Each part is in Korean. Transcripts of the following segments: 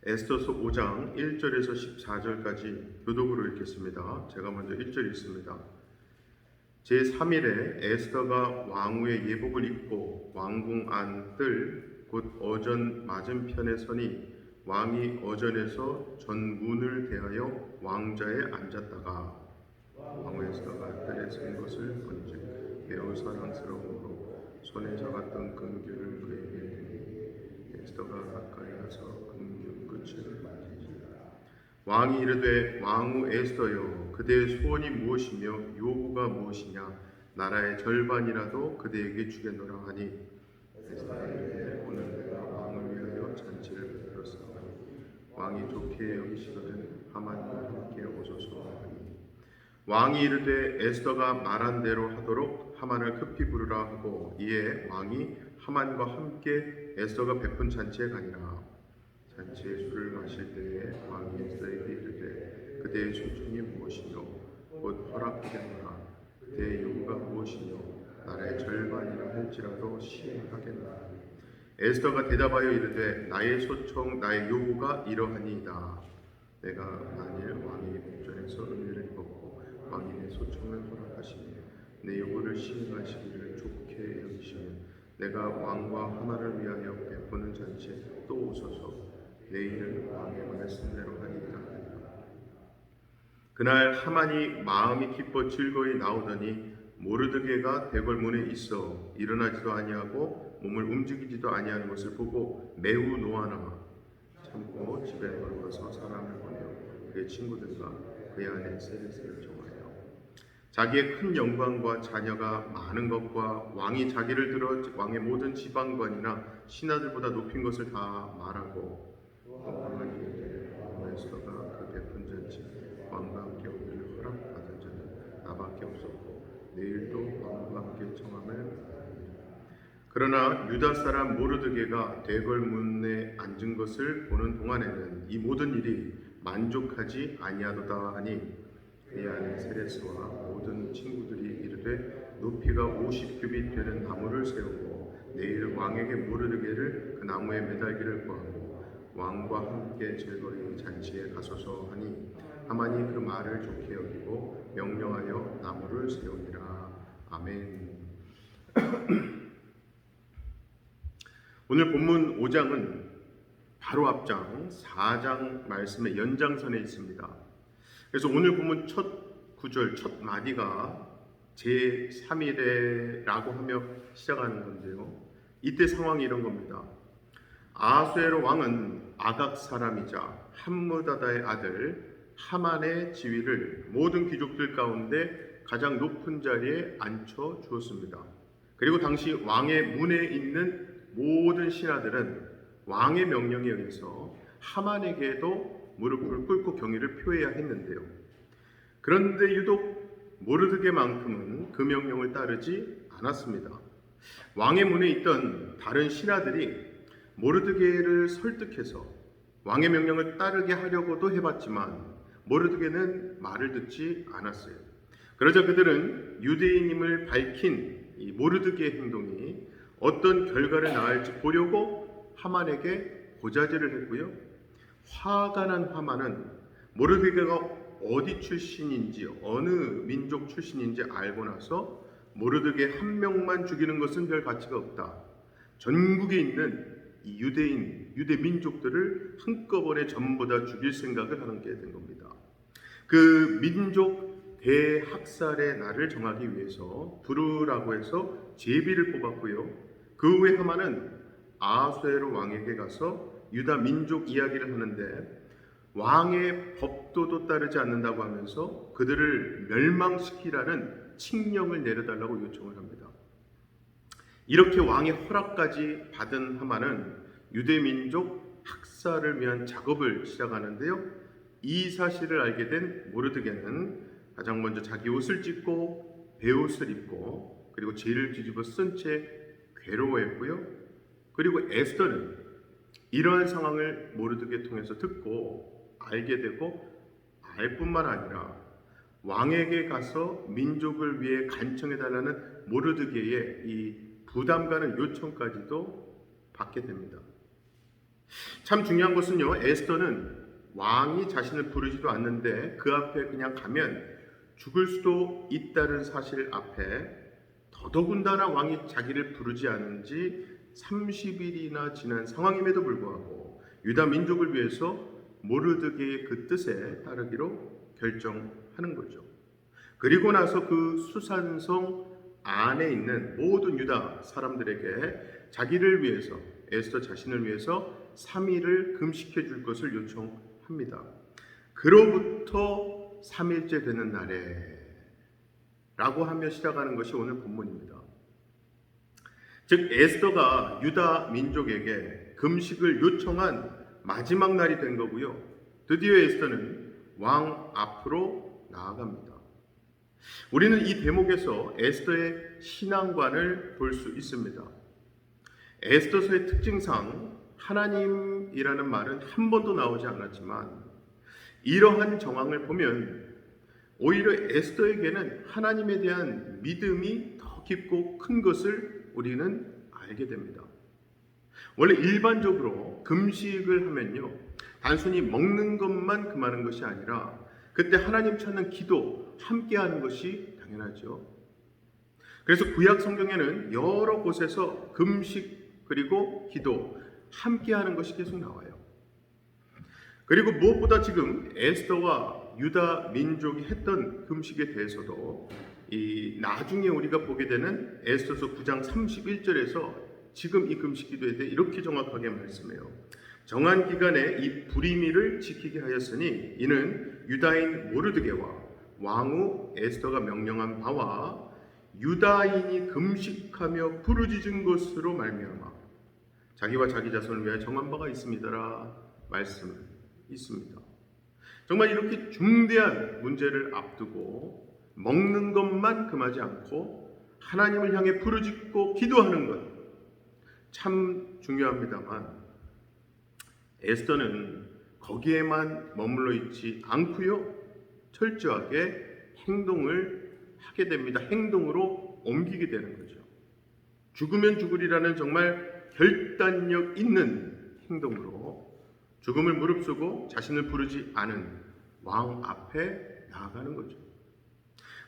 에스더서 5장 1절에서 14절까지 교독으로 읽겠습니다. 제가 먼저 1절 읽습니다. 제3일에 에스더가 왕후의 예복을 입고 왕궁 안 뜰 곧 어전 맞은편에 서니 왕이 어전에서 전문을 대하여 왕자에 앉았다가 왕후 에스더가 뜰에 쓴 것을 본즉 매우 사랑스러움으로 손에 잡았던 금규를 그에게 드리니 에스더가 가까이 가서 금규 끝을 만지니라. 왕이 이르되 왕후 에스더여 그대의 소원이 무엇이며 요구가 무엇이냐 나라의 절반이라도 그대에게 주겠노라 하니 에스더가 이르되 오늘 내가 왕을 위하여 잔치를 베풀었사오니 왕이 좋게 여기시거든 하만과 함께 오소서 하니 왕이 이르되 에스더가 말한 대로 하도록 하만을 급히 부르라 하고 이에 왕이 하만과 함께 에스더가 베푼 잔치에 가니라. 잔치에 술을 마실 때에 왕이 에스더에게 이르되 그대의 소청이 무엇이뇨 곧 허락하겠노라. 그대의 요구가 무엇이뇨 나라의 절반이라 할지라도 시행하겠노라. 에스더가 대답하여 이르되 나의 소청 나의 요구가 이러하니이다. 내가 만일 왕의 복전에서 은혜를 입었고 왕이 내 소청을 허락하시며 내 요구를 시행하시기를 좋게 여기시면 내가 왕과 하만을 위하여 베푸는 잔치에 또 오소서 내일은 왕의 말씀대로 하니까 하니라. 그날 하만이 마음이 기뻐 즐거이 나오더니 모르드게가 대궐문에 있어 일어나지도 아니하고 몸을 움직이지도 아니하는 것을 보고 매우 노하나 참고 집에 돌아가서 사람을 보내어 그의 친구들과 그의 아내 세레스를 정하여 자기의 큰 영광과 자녀가 많은 것과 왕이 자기를 들어 왕의 모든 지방관이나 신하들보다 높인 것을 다 말하고 왕이 이르되 에스더가 그 베푼 잔치 왕과 함께 오기를 허락받은 자는 나밖에 없었고 내일도 왕과 함께 청함을 그러나 유다 사람 모르드게가 대궐문에 앉은 것을 보는 동안에는 이 모든 일이 만족하지 아니하도다 하니 그의 아내 세레스와 모든 친구들이 이르되 높이가 50규빗 되는 나무를 세우고 내일 왕에게 모르드게를 그 나무에 매달기를 구하고 왕과 함께 즐거이 잔치에 가소서 하니 하만이 그 말을 좋게 여기고 명령하여 나무를 세우니라. 아멘. 오늘 본문 5장은 바로 앞장 4장 말씀의 연장선에 있습니다. 그래서 오늘 본문 첫 구절, 첫 마디가 제3일에라고 하며 시작하는 건데요. 이때 상황이 이런 겁니다. 아하수에로 왕은 아각 사람이자 함므다다의 아들 하만의 지위를 모든 귀족들 가운데 가장 높은 자리에 앉혀 주었습니다. 그리고 당시 왕의 문에 있는 모든 신하들은 왕의 명령에 의해서 하만에게도 무릎을 꿇고 경의를 표해야 했는데요. 그런데 유독 모르드게만큼은 그 명령을 따르지 않았습니다. 왕의 문에 있던 다른 신하들이 모르드게를 설득해서 왕의 명령을 따르게 하려고도 해봤지만 모르드게는 말을 듣지 않았어요. 그러자 그들은 유대인임을 밝힌 이 모르드게의 행동이 어떤 결과를 낳을지 보려고 하만에게 고자질을 했고요. 화가 난 하만은 모르드게가 어디 출신인지 어느 민족 출신인지 알고 나서 모르드게 한 명만 죽이는 것은 별 가치가 없다. 전국에 있는 이 유대 민족들을 한꺼번에 전부 다 죽일 생각을 하는 게 된 겁니다. 그 민족 대학살의 날을 정하기 위해서 부르라고 해서 제비를 뽑았고요. 그 후에 하만은 아하수에로 왕에게 가서 유다 민족 이야기를 하는데 왕의 법도도 따르지 않는다고 하면서 그들을 멸망시키라는 칙령을 내려달라고 요청을 합니다. 이렇게 왕의 허락까지 받은 하만은 유대 민족 학살을 위한 작업을 시작하는데요. 이 사실을 알게 된 모르드게는 가장 먼저 자기 옷을 찢고 베옷을 입고 그리고 죄를 뒤집어 쓴 채 괴로워했고요. 그리고 에스더는 이러한 상황을 모르드게 통해서 듣고 알게 되고 알 뿐만 아니라 왕에게 가서 민족을 위해 간청해달라는 모르드게의 이 부담 가는 요청까지도 받게 됩니다. 참 중요한 것은요, 에스더는 왕이 자신을 부르지도 않는데 그 앞에 그냥 가면 죽을 수도 있다는 사실 앞에 더더군다나 왕이 자기를 부르지 않은 지 30일이나 지난 상황임에도 불구하고 유다 민족을 위해서 모르드게의 그 뜻에 따르기로 결정하는 거죠. 그리고 나서 그 수산성 안에 있는 모든 유다 사람들에게 자기를 위해서, 에스더 자신을 위해서 3일을 금식해 줄 것을 요청합니다. 그로부터 3일째 되는 날에 라고 하며 시작하는 것이 오늘 본문입니다. 즉 에스더가 유다 민족에게 금식을 요청한 마지막 날이 된 거고요. 드디어 에스더는 왕 앞으로 나아갑니다. 우리는 이 대목에서 에스더의 신앙관을 볼 수 있습니다. 에스더서의 특징상 하나님이라는 말은 한 번도 나오지 않았지만 이러한 정황을 보면 오히려 에스더에게는 하나님에 대한 믿음이 더 깊고 큰 것을 우리는 알게 됩니다. 원래 일반적으로 금식을 하면요, 단순히 먹는 것만 금하는 것이 아니라 그때 하나님 찾는 기도 함께 하는 것이 당연하죠. 그래서 구약 성경에는 여러 곳에서 금식 그리고 기도 함께 하는 것이 계속 나와요. 그리고 무엇보다 지금 에스더와 유다 민족이 했던 금식에 대해서도 이 나중에 우리가 보게 되는 에스더서 9장 31절에서 지금 이 금식 기도에 대해 이렇게 정확하게 말씀해요. 정한 기간에 이 불임일을 지키게 하였으니 이는 유다인 모르드게와 왕후 에스더가 명령한 바와 유다인이 금식하며 부르짖은 것으로 말미암아 자기와 자기 자손을 위하여 정한 바가 있습니다라 말씀 있습니다. 정말 이렇게 중대한 문제를 앞두고 먹는 것만 금하지 않고 하나님을 향해 부르짖고 기도하는 것 참 중요합니다만 에스더는 거기에만 머물러 있지 않고요, 철저하게 행동을 하게 됩니다. 행동으로 옮기게 되는 거죠. 죽으면 죽으리라는 정말 결단력 있는 행동으로 죽음을 무릅쓰고 자신을 부르지 않은 왕 앞에 나아가는 거죠.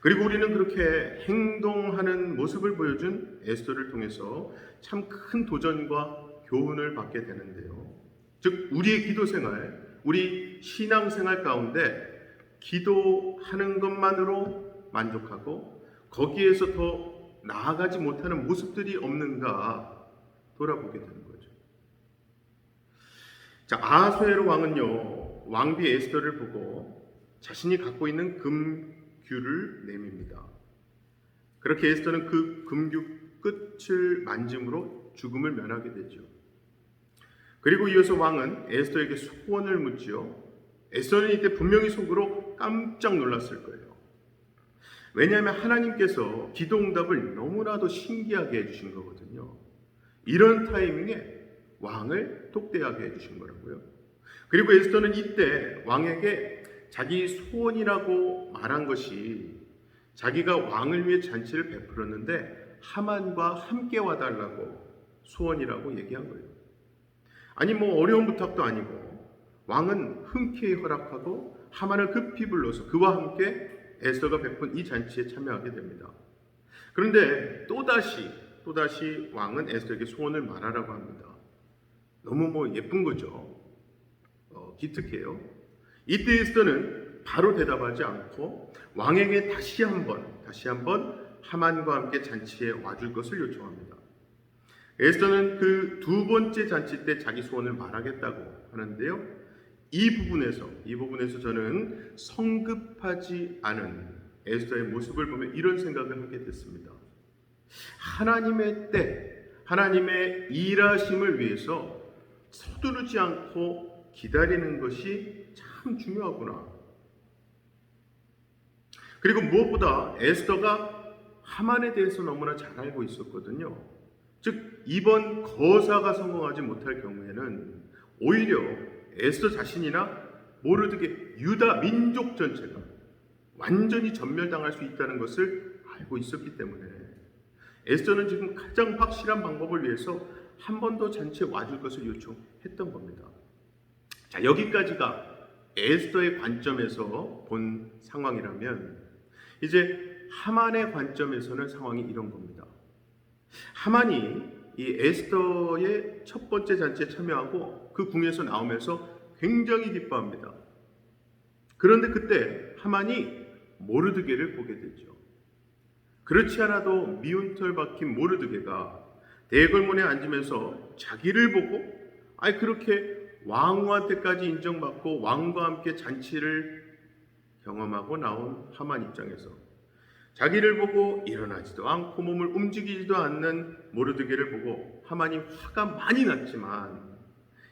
그리고 우리는 그렇게 행동하는 모습을 보여준 에스더를 통해서 참 큰 도전과 교훈을 받게 되는데요. 즉 우리의 기도 생활, 우리 신앙 생활 가운데 기도하는 것만으로 만족하고 거기에서 더 나아가지 못하는 모습들이 없는가 돌아보게 되는 거죠. 자, 아하수에로 왕은요, 왕비 에스더를 보고 자신이 갖고 있는 금규를 내밉니다. 그렇게 에스더는 그 금규 끝을 만짐으로 죽음을 면하게 되죠. 그리고 이어서 왕은 에스더에게 소원을 묻지요. 에스더는 이때 분명히 속으로 깜짝 놀랐을 거예요. 왜냐하면 하나님께서 기도 응답을 너무나도 신기하게 해주신 거거든요. 이런 타이밍에 왕을 독대하게 해주신 거라고요. 그리고 에스더는 이때 왕에게 자기 소원이라고 말한 것이 자기가 왕을 위해 잔치를 베풀었는데 하만과 함께 와달라고 소원이라고 얘기한 거예요. 아니 어려운 부탁도 아니고 왕은 흔쾌히 허락하고 하만을 급히 불러서 그와 함께 에스더가 베푼 이 잔치에 참여하게 됩니다. 그런데 또다시 왕은 에스더에게 소원을 말하라고 합니다. 너무 예쁜 거죠. 기특해요. 이때 에스더는 바로 대답하지 않고 왕에게 다시 한번 하만과 함께 잔치에 와줄 것을 요청합니다. 에스더는 그 두 번째 잔치 때 자기 소원을 말하겠다고 하는데요. 이 부분에서 저는 성급하지 않은 에스더의 모습을 보며 이런 생각을 하게 됐습니다. 하나님의 때, 하나님의 일하심을 위해서 서두르지 않고 기다리는 것이 참 중요하구나. 그리고 무엇보다 에스더가 하만에 대해서 너무나 잘 알고 있었거든요. 즉 이번 거사가 성공하지 못할 경우에는 오히려 에스더 자신이나 모르드게 유다 민족 전체가 완전히 전멸당할 수 있다는 것을 알고 있었기 때문에 에스더는 지금 가장 확실한 방법을 위해서 한 번 더 잔치에 와줄 것을 요청했던 겁니다. 자, 여기까지가 에스더의 관점에서 본 상황이라면 이제 하만의 관점에서는 상황이 이런 겁니다. 하만이 이 에스더의 첫 번째 잔치에 참여하고 그 궁에서 나오면서 굉장히 기뻐합니다. 그런데 그때 하만이 모르드게를 보게 되죠. 그렇지 않아도 미운 털 박힌 모르드게가 대궐문에 앉으면서 자기를 보고 그렇게 왕후한테까지 인정받고 왕과 함께 잔치를 경험하고 나온 하만 입장에서 자기를 보고 일어나지도 않고 몸을 움직이지도 않는 모르드게를 보고 하만이 화가 많이 났지만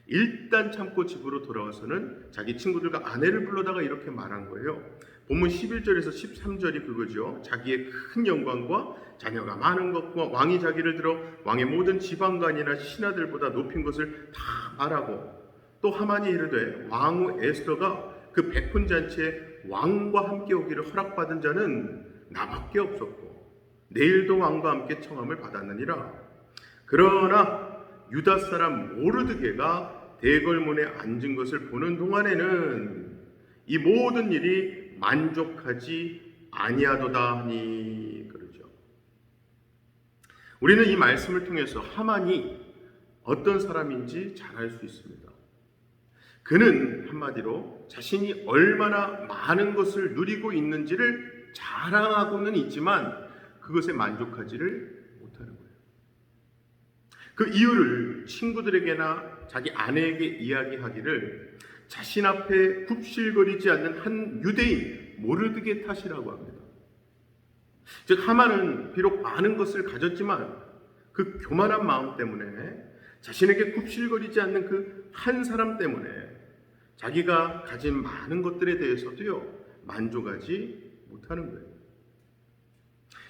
일단 참고 집으로 돌아와서는 자기 친구들과 아내를 불러다가 이렇게 말한 거예요. 본문 11절에서 13절이 그거죠. 자기의 큰 영광과 자녀가 많은 것과 왕이 자기를 들어 왕의 모든 지방관이나 신하들보다 높인 것을 다 말하고, 또 하만이 이르되 왕후 에스더가 그 백훈잔치에 왕과 함께 오기를 허락받은 자는 나밖에 없었고 내일도 왕과 함께 청함을 받았느니라. 그러나 유다 사람 모르드게가 대궐문에 앉은 것을 보는 동안에는 이 모든 일이 만족하지 아니하도다 하니, 그러죠. 우리는 이 말씀을 통해서 하만이 어떤 사람인지 잘 알 수 있습니다. 그는 한마디로 자신이 얼마나 많은 것을 누리고 있는지를 자랑하고는 있지만 그것에 만족하지를 못하는 거예요. 그 이유를 친구들에게나 자기 아내에게 이야기하기를 자신 앞에 굽실거리지 않는 한 유대인 모르드게 탓이라고 합니다. 즉 하만은 비록 많은 것을 가졌지만 그 교만한 마음 때문에, 자신에게 굽실거리지 않는 그 한 사람 때문에 자기가 가진 많은 것들에 대해서도요 만족하지 못하는 거예요.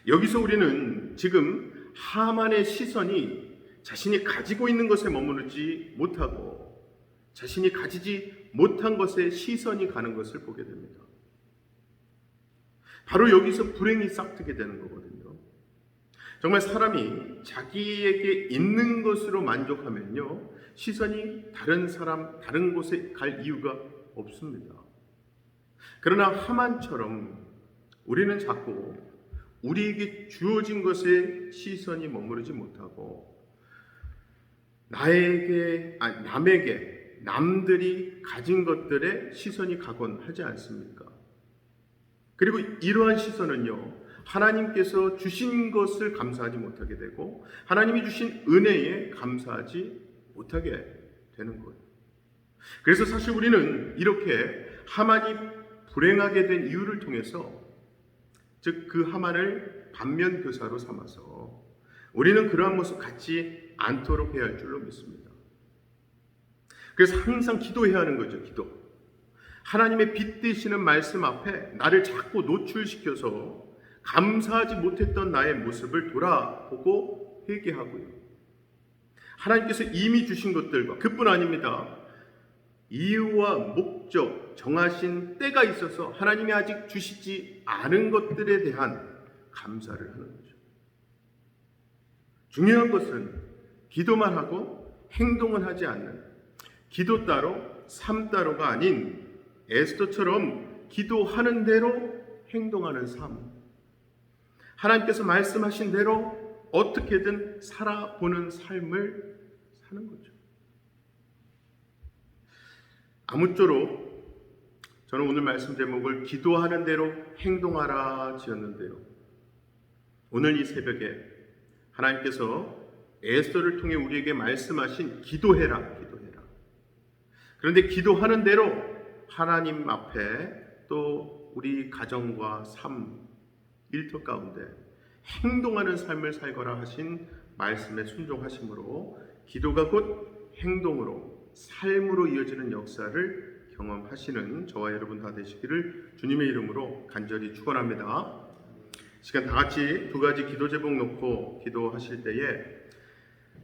여기서 우리는 지금 하만의 시선이 자신이 가지고 있는 것에 머무르지 못하고 자신이 가지지 못한 것에 시선이 가는 것을 보게 됩니다. 바로 여기서 불행이 싹트게 되는 거거든요. 정말 사람이 자기에게 있는 것으로 만족하면요 시선이 다른 사람, 다른 곳에 갈 이유가 없습니다. 그러나 하만처럼 우리는 자꾸 우리에게 주어진 것에 시선이 머무르지 못하고 남에게, 남들이 가진 것들에 시선이 가곤 하지 않습니까? 그리고 이러한 시선은요 하나님께서 주신 것을 감사하지 못하게 되고 하나님이 주신 은혜에 감사하지 못하게 되는 거예요. 그래서 사실 우리는 이렇게 하만이 불행하게 된 이유를 통해서, 즉 그 하만을 반면교사로 삼아서 우리는 그러한 모습 갖지 않도록 해야 할 줄로 믿습니다. 그래서 항상 기도해야 하는 거죠. 기도. 하나님의 빛 되시는 말씀 앞에 나를 자꾸 노출시켜서 감사하지 못했던 나의 모습을 돌아보고 회개하고요. 하나님께서 이미 주신 것들과, 그뿐 아닙니다. 이유와 목적, 정하신 때가 있어서 하나님이 아직 주시지 않은 것들에 대한 감사를 하는 거죠. 중요한 것은 기도만 하고 행동은 하지 않는, 기도 따로 삶 따로가 아닌 에스더처럼 기도하는 대로 행동하는 삶, 하나님께서 말씀하신 대로 어떻게든 살아보는 삶을 사는 거죠. 아무쪼록 저는 오늘 말씀 제목을 기도하는 대로 행동하라 지었는데요, 오늘 이 새벽에 하나님께서 에스더를 통해 우리에게 말씀하신 기도해라. 그런데 기도하는 대로 하나님 앞에 또 우리 가정과 삶, 일터 가운데 행동하는 삶을 살거라 하신 말씀에 순종하심으로 기도가 곧 행동으로, 삶으로 이어지는 역사를 경험하시는 저와 여러분 다 되시기를 주님의 이름으로 간절히 축원합니다. 시간 다 같이 두 가지 기도 제목 놓고 기도하실 때에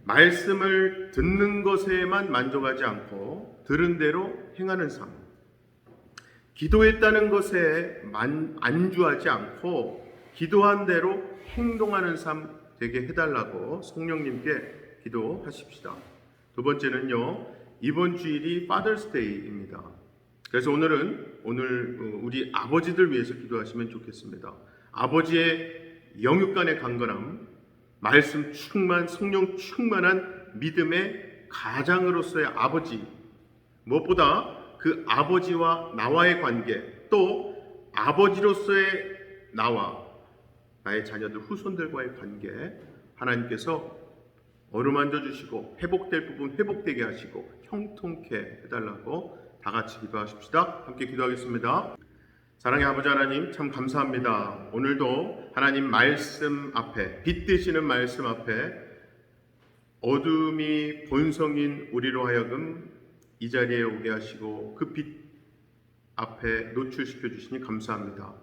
말씀을 듣는 것에만 만족하지 않고 들은 대로 행하는 삶, 기도했다는 것에 안주하지 않고 기도한 대로 행동하는 삶 되게 해달라고 성령님께 기도하십시다. 두 번째는요, 이번 주일이 Father's Day입니다. 그래서 오늘 우리 아버지들 위해서 기도하시면 좋겠습니다. 아버지의 영육간의 강건함, 말씀 충만, 성령 충만한 믿음의 가장으로서의 아버지, 무엇보다 그 아버지와 나와의 관계, 또 아버지로서의 나와 나의 자녀들 후손들과의 관계, 하나님께서 어루만져 주시고 회복될 부분 회복되게 하시고 형통케 해달라고 다 같이 기도하십시다. 함께 기도하겠습니다. 사랑의 아버지 하나님, 참 감사합니다. 오늘도 하나님 말씀 앞에, 빛 되시는 말씀 앞에 어둠이 본성인 우리로 하여금 이 자리에 오게 하시고 그 빛 앞에 노출시켜 주시니 감사합니다.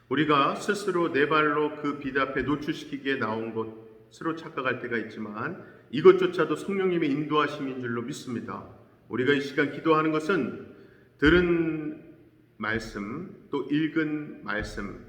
우리가 스스로 내 발로 그 빛 앞에 노출시키기에 나온 것으로 착각할 때가 있지만 이것조차도 성령님의 인도하심인 줄로 믿습니다. 우리가 이 시간 기도하는 것은 들은 말씀, 또 읽은 말씀,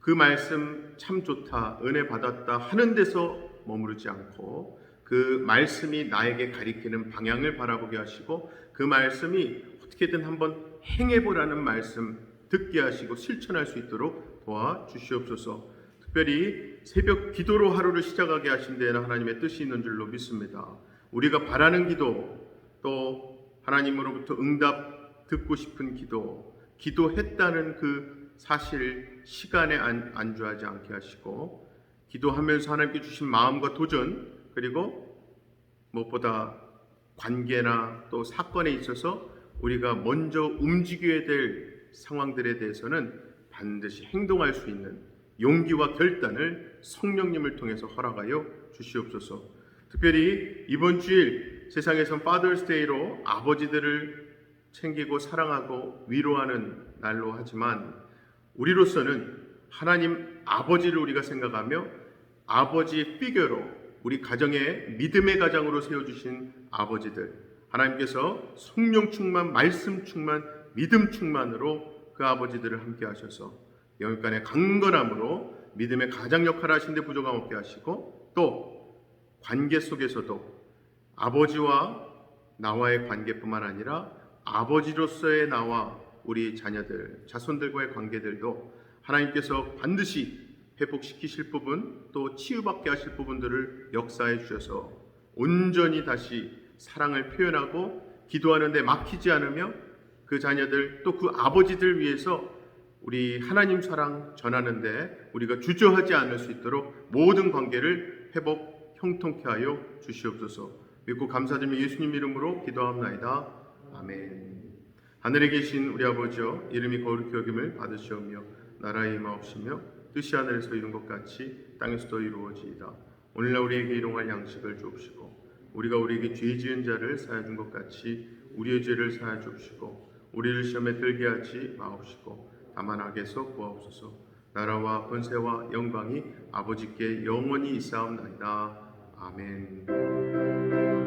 그 말씀 참 좋다, 은혜 받았다 하는 데서 머무르지 않고 그 말씀이 나에게 가리키는 방향을 바라보게 하시고 그 말씀이 어떻게든 한번 행해보라는 말씀 듣게 하시고 실천할 수 있도록 도와주시옵소서. 특별히 새벽 기도로 하루를 시작하게 하신 데에는 하나님의 뜻이 있는 줄로 믿습니다. 우리가 바라는 기도, 또 하나님으로부터 응답 듣고 싶은 기도, 기도했다는 그 사실 시간에 안주하지 않게 하시고 기도하면서 하나님께 주신 마음과 도전, 그리고 무엇보다 관계나 또 사건에 있어서 우리가 먼저 움직여야 될 상황들에 대해서는 반드시 행동할 수 있는 용기와 결단을 성령님을 통해서 허락하여 주시옵소서. 특별히 이번 주일 세상에선 Father's Day로 아버지들을 챙기고 사랑하고 위로하는 날로 하지만 우리로서는 하나님 아버지를 우리가 생각하며 아버지의 피겨로 우리 가정의 믿음의 가장으로 세워주신 아버지들, 하나님께서 성령 충만, 말씀 충만, 믿음 충만으로 그 아버지들을 함께 하셔서 영육간의 강건함으로 믿음의 가장 역할을 하시는데 부족함 없게 하시고 또 관계 속에서도 아버지와 나와의 관계뿐만 아니라 아버지로서의 나와 우리 자녀들, 자손들과의 관계들도 하나님께서 반드시 회복시키실 부분, 또 치유받게 하실 부분들을 역사해 주셔서 온전히 다시 사랑을 표현하고 기도하는 데 막히지 않으며 그 자녀들 또 그 아버지들 위해서 우리 하나님 사랑 전하는데 우리가 주저하지 않을 수 있도록 모든 관계를 회복 형통케 하여 주시옵소서. 믿고 감사드리며 예수님 이름으로 기도합나이다. 아멘. 하늘에 계신 우리 아버지여, 이름이 거룩히 여김을 받으시오며 나라의 임하옵시며 뜻이 하늘에서 이룬 것 같이 땅에서도 이루어지이다. 오늘날 우리에게 일용할 양식을 주옵시고 우리가 우리에게 죄 지은 자를 사하여 준 것 같이 우리의 죄를 사하여 주옵시고 우리를 시험에 들게 하지 마옵시고 다만 악에서 구하옵소서. 나라와 권세와 영광이 아버지께 영원히 있사옵나이다. 아멘.